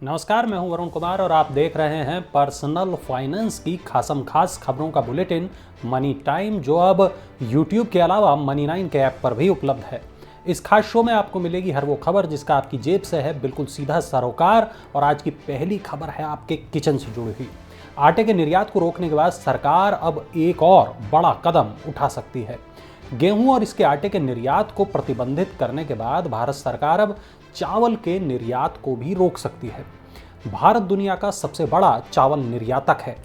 नमस्कार, मैं हूं वरुण कुमार और आप देख रहे हैं पर्सनल फाइनेंस की खासम खास खबरों का बुलेटिन मनी टाइम, जो अब YouTube के अलावा मनी9 के ऐप पर भी उपलब्ध है। इस खास शो में आपको मिलेगी हर वो खबर जिसका आपकी जेब से है बिल्कुल सीधा सरोकार। और आज की पहली खबर है आपके किचन से जुड़ी हुई। आटे के निर्यात को रोकने के बाद सरकार अब एक और बड़ा कदम उठा सकती है। गेहूं और इसके आटे के निर्यात को प्रतिबंधित करने के बाद भारत सरकार अब चावल के निर्यात को भी रोक सकती है। भारत दुनिया का सबसे बड़ा चावल निर्यातक है।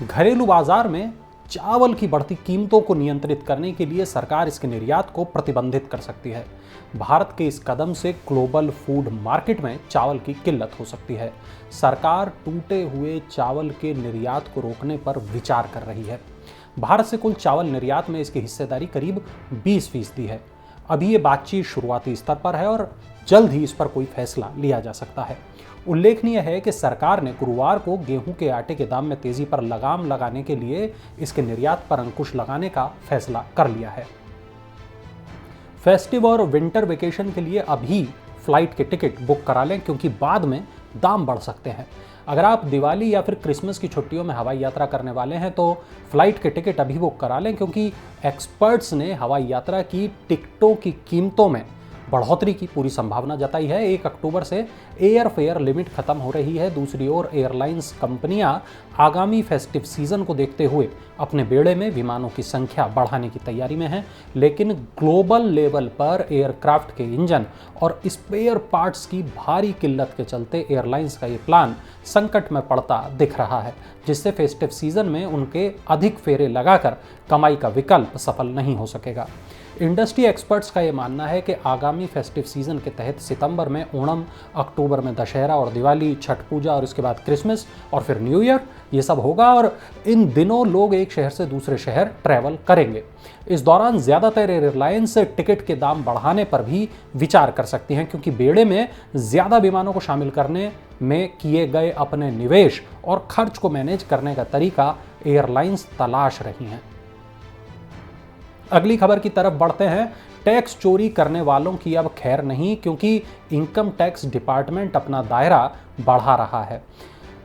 घरेलू बाजार में चावल की बढ़ती कीमतों को नियंत्रित करने के लिए सरकार इसके निर्यात को प्रतिबंधित कर सकती है। भारत के इस कदम से ग्लोबल फूड मार्केट में चावल की किल्लत हो सकती है। सरकार टूटे हुए चावल के निर्यात को रोकने पर विचार कर रही है। भारत से कुल चावल निर्यात में इसकी हिस्सेदारी करीब 20% है। अभी ये बातचीत शुरुआती स्तर पर है और जल्द ही इस पर कोई फैसला लिया जा सकता है। उल्लेखनीय है कि सरकार ने गुरुवार को गेहूं के आटे के दाम में तेजी पर लगाम लगाने के लिए इसके निर्यात पर अंकुश लगाने का फैसला कर लिया है। फेस्टिव और विंटर वेकेशन के लिए अभी फ्लाइट के टिकट बुक करा लें, क्योंकि बाद में दाम बढ़ सकते हैं। अगर आप दिवाली या फिर क्रिसमस की छुट्टियों में हवाई यात्रा करने वाले हैं तो फ्लाइट के टिकट अभी बुक करा लें, क्योंकि एक्सपर्ट्स ने हवाई यात्रा की टिकटों की कीमतों में बढ़ोतरी की पूरी संभावना जताई है। 1 अक्टूबर से एयर फेयर लिमिट खत्म हो रही है। दूसरी ओर एयरलाइंस कंपनियां आगामी फेस्टिव सीजन को देखते हुए अपने बेड़े में विमानों की संख्या बढ़ाने की तैयारी में हैं, लेकिन ग्लोबल लेवल पर एयरक्राफ्ट के इंजन और स्पेयर पार्ट्स की भारी किल्लत के चलते एयरलाइंस का ये प्लान संकट में पड़ता दिख रहा है, जिससे फेस्टिव सीजन में उनके अधिक फेरे लगाकर कमाई का विकल्प सफल नहीं हो सकेगा। इंडस्ट्री एक्सपर्ट्स का यह मानना है कि आगामी फेस्टिव सीजन के तहत सितंबर में ओणम, अक्टूबर में दशहरा और दिवाली, छठ पूजा और इसके बाद क्रिसमस और फिर न्यू ईयर, ये सब होगा और इन दिनों लोग एक शहर से दूसरे शहर ट्रैवल करेंगे। इस दौरान ज्यादातर एयरलाइंस टिकट के दाम बढ़ाने पर भी विचार कर सकती हैं, क्योंकि बेड़े में ज्यादा विमानों को शामिल करने में किए गए अपने निवेश और खर्च को मैनेज करने का तरीका एयरलाइंस तलाश रही हैं। अगली खबर की तरफ बढ़ते हैं। टैक्स चोरी करने वालों की अब खैर नहीं, क्योंकि इनकम टैक्स डिपार्टमेंट अपना दायरा बढ़ा रहा है।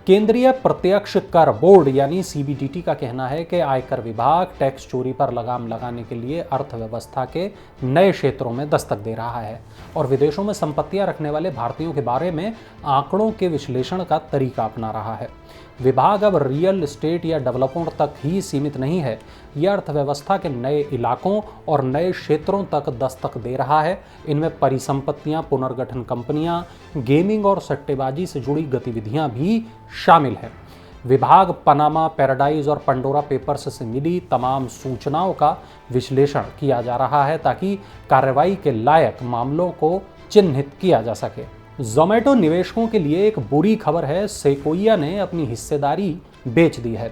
केंद्रीय प्रत्यक्ष कर बोर्ड यानी सीबीडीटी का कहना है कि आयकर विभाग टैक्स चोरी पर लगाम लगाने के लिए अर्थव्यवस्था के नए क्षेत्रों में दस्तक दे रहा है और विदेशों में संपत्तियां रखने वाले भारतीयों के बारे में आंकड़ों के विश्लेषण का तरीका अपना रहा है। विभाग अब रियल एस्टेट या डेवलपर तक ही सीमित नहीं है, यह अर्थव्यवस्था के नए इलाकों और नए क्षेत्रों तक दस्तक दे रहा है। इनमें परिसंपत्तियां, पुनर्गठन कंपनियां, गेमिंग और सट्टेबाजी से जुड़ी गतिविधियां भी शामिल हैं। विभाग पनामा पैराडाइज और पंडोरा पेपर्स से मिली तमाम सूचनाओं का विश्लेषण किया जा रहा है, ताकि कार्रवाई के लायक मामलों को चिन्हित किया जा सके। ज़ोमैटो निवेशकों के लिए एक बुरी खबर है। सेकोया ने अपनी हिस्सेदारी बेच दी है।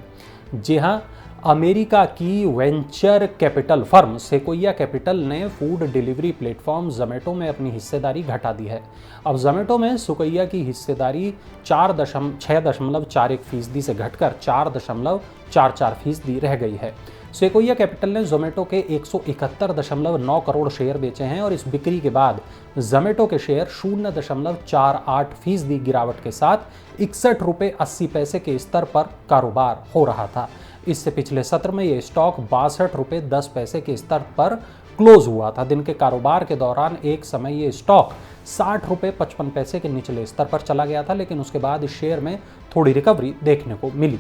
जी हाँ, अमेरिका की venture capital firm Sequoia capital ने फूड डिलीवरी प्लेटफॉर्म ज़ोमैटो में अपनी हिस्सेदारी घटा दी है। अब ज़ोमैटो में सेकोया की हिस्सेदारी 6.41% से घटकर 4.44% रह गई है। सेकोया कैपिटल ने ज़ोमैटो के 171.9 करोड़ शेयर बेचे हैं और इस बिक्री के बाद ज़ोमैटो के शेयर 0.48% गिरावट के साथ 61 रुपये 80 पैसे के स्तर पर कारोबार हो रहा था। इससे पिछले सत्र में यह स्टॉक 62 रुपये 10 पैसे के स्तर पर क्लोज हुआ था। दिन के कारोबार के दौरान एक समय ये स्टॉक 60 रुपये 55 पैसे के निचले स्तर पर चला गया था, लेकिन उसके बाद इस शेयर में थोड़ी रिकवरी देखने को मिली।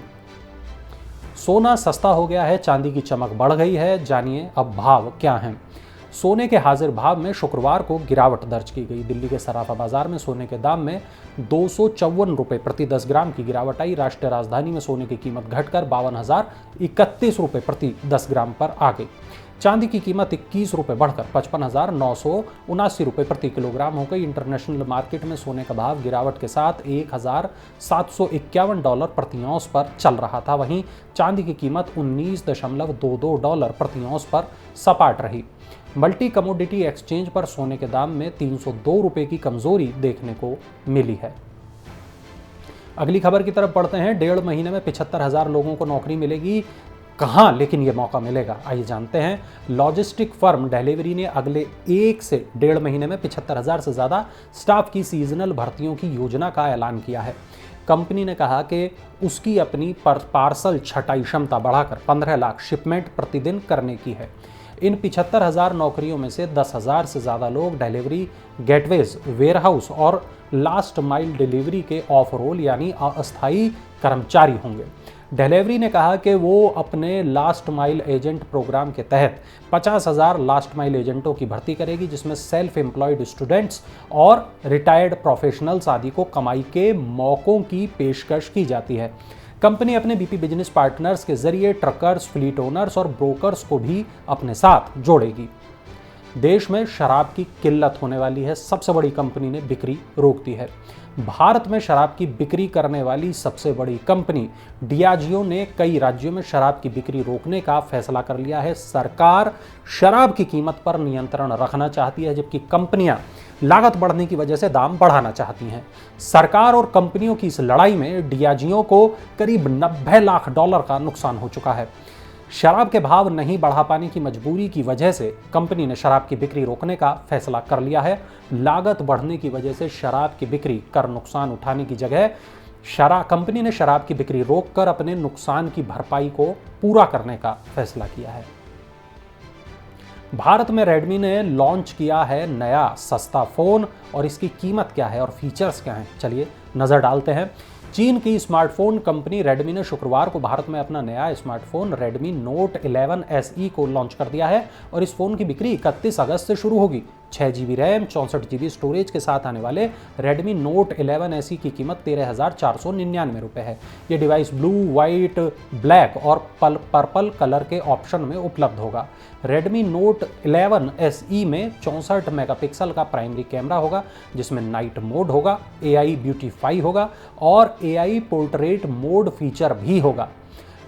सोना सस्ता हो गया है, चांदी की चमक बढ़ गई है। जानिए अब भाव क्या हैं। सोने के हाजिर भाव में शुक्रवार को गिरावट दर्ज की गई। दिल्ली के सराफा बाजार में सोने के दाम में 254 रुपये प्रति 10 ग्राम की गिरावट आई। राष्ट्रीय राजधानी में सोने की कीमत घटकर 52,031 रुपये प्रति 10 ग्राम पर आ गई। चांदी की कीमत 21 रुपये बढ़कर 55,979 रुपये प्रति किलोग्राम हो गई। इंटरनेशनल मार्केट में सोने का भाव गिरावट के साथ $1,751 प्रति औंस पर चल रहा था। वहीं चांदी की कीमत $19.22 प्रति औंस पर सपाट रही। मल्टी कमोडिटी एक्सचेंज पर सोने के दाम में 302 रुपये की कमजोरी देखने को मिली है। अगली खबर की तरफ बढ़ते हैं। 1.5 महीने में 75,000 लोगों को नौकरी मिलेगी। कहाँ लेकिन ये मौका मिलेगा, आइए जानते हैं। लॉजिस्टिक फर्म डिलीवरी ने अगले 1 से 1.5 महीने में 75,000 से ज़्यादा स्टाफ की सीजनल भर्तियों की योजना का ऐलान किया है। कंपनी ने कहा कि उसकी अपनी पार्सल छटाई क्षमता बढ़ाकर 15 लाख शिपमेंट प्रतिदिन करने की है। इन 75,000 नौकरियों में से 10,000 से ज़्यादा लोग डिलीवरी गेटवेज, वेयरहाउस और लास्ट माइल डिलीवरी के ऑफ रोल यानी अस्थायी कर्मचारी होंगे। डिलीवरी ने कहा कि वो अपने लास्ट माइल एजेंट प्रोग्राम के तहत 50,000 लास्ट माइल एजेंटों की भर्ती करेगी, जिसमें सेल्फ एम्प्लॉयड स्टूडेंट्स और रिटायर्ड प्रोफेशनल्स आदि को कमाई के मौक़ों की पेशकश की जाती है। कंपनी अपने बीपी बिजनेस पार्टनर्स के जरिए ट्रकर्स, फ्लीट ओनर्स और ब्रोकर्स को भी अपने साथ जोड़ेगी। देश में शराब की किल्लत होने वाली है, सबसे बड़ी कंपनी ने बिक्री रोक दी है। भारत में शराब की बिक्री करने वाली सबसे बड़ी कंपनी डियाजियो ने कई राज्यों में शराब की बिक्री रोकने का फैसला कर लिया है। सरकार शराब की कीमत पर नियंत्रण रखना चाहती है, जबकि कंपनियां लागत बढ़ने की वजह से दाम बढ़ाना चाहती हैं। सरकार और कंपनियों की इस लड़ाई में डियाजियो को करीब $90 लाख का नुकसान हो चुका है। शराब के भाव नहीं बढ़ा पाने की मजबूरी की वजह से कंपनी ने शराब की बिक्री रोकने का फैसला कर लिया है। लागत बढ़ने की वजह से शराब की बिक्री कर नुकसान उठाने की जगह कंपनी ने शराब की बिक्री रोककर अपने नुकसान की भरपाई को पूरा करने का फैसला किया है। भारत में रेडमी ने लॉन्च किया है नया सस्ता फोन, और इसकी कीमत क्या है और फीचर्स क्या हैं, चलिए नजर डालते हैं। चीन की स्मार्टफोन कंपनी रेडमी ने शुक्रवार को भारत में अपना नया स्मार्टफोन रेडमी नोट 11 SE को लॉन्च कर दिया है, और इस फोन की बिक्री 31 अगस्त से शुरू होगी। 6 GB रैम, 64 GB स्टोरेज के साथ आने वाले रेडमी नोट 11 SE की कीमत 13,499 रुपये है। ये डिवाइस ब्लू, वाइट, ब्लैक और पर्पल कलर के ऑप्शन में उपलब्ध होगा। रेडमी नोट 11 SE में 64 मेगापिक्सल का प्राइमरी कैमरा होगा, जिसमें नाइट मोड होगा, AI ब्यूटीफाई होगा और AI पोर्ट्रेट मोड फीचर भी होगा।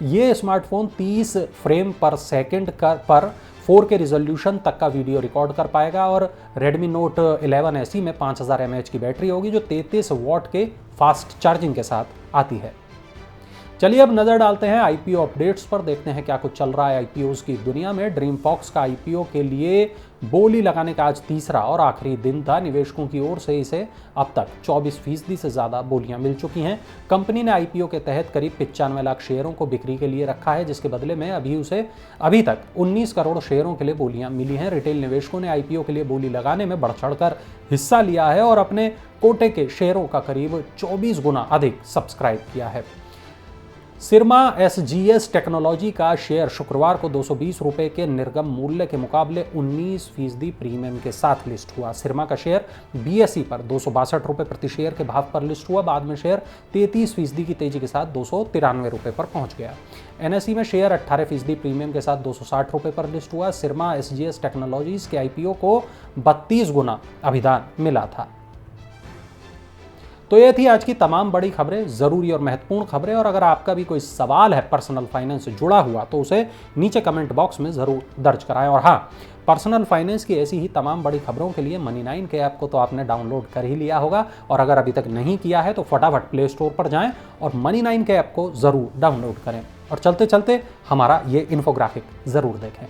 ये स्मार्टफोन 30 फ्रेम पर सेकंड पर 4K रिजोल्यूशन तक का वीडियो रिकॉर्ड कर पाएगा, और Redmi Note 11 SE में 5000 mAh की बैटरी होगी, जो 33 वॉट के फास्ट चार्जिंग के साथ आती है। चलिए अब नजर डालते हैं IPO अपडेट्स पर, देखते हैं क्या कुछ चल रहा है IPOs की दुनिया में। ड्रीम फॉक्स का IPO के लिए बोली लगाने का आज तीसरा और आखिरी दिन था। निवेशकों की ओर से इसे अब तक 24% से ज़्यादा बोलियां मिल चुकी हैं। कंपनी ने IPO के तहत करीब 95 लाख शेयरों को बिक्री के लिए रखा है, जिसके बदले में अभी तक 19 करोड़ शेयरों के लिए बोलियां मिली हैं। रिटेल निवेशकों ने IPO के लिए बोली लगाने में बढ़ चढ़कर हिस्सा लिया है और अपने कोटे के शेयरों का करीब 24 गुना अधिक सब्सक्राइब किया है। सिरमा SGS टेक्नोलॉजी का शेयर शुक्रवार को 220 रुपये के निर्गम मूल्य के मुकाबले 19% प्रीमियम के साथ लिस्ट हुआ। सिरमा का शेयर BSE पर 262 रुपये प्रति शेयर के भाव पर लिस्ट हुआ। बाद में शेयर 33% की तेजी के साथ 293 रुपये पर पहुंच गया। NSE में शेयर 18% प्रीमियम के साथ 260 रुपये पर लिस्ट हुआ। सिरमा SGS टेक्नोलॉजीज के IPO को 32 गुना अभिदान मिला था। तो ये थी आज की तमाम बड़ी खबरें, ज़रूरी और महत्वपूर्ण खबरें। और अगर आपका भी कोई सवाल है पर्सनल फाइनेंस से जुड़ा हुआ, तो उसे नीचे कमेंट बॉक्स में ज़रूर दर्ज कराएं। और हाँ, पर्सनल फाइनेंस की ऐसी ही तमाम बड़ी खबरों के लिए Money9 के ऐप को तो आपने डाउनलोड कर ही लिया होगा, और अगर अभी तक नहीं किया है तो फटाफट प्ले स्टोर पर जाएं और Money9 के ऐप को ज़रूर डाउनलोड करें। और चलते चलते हमारा ये इन्फोग्राफिक ज़रूर देखें।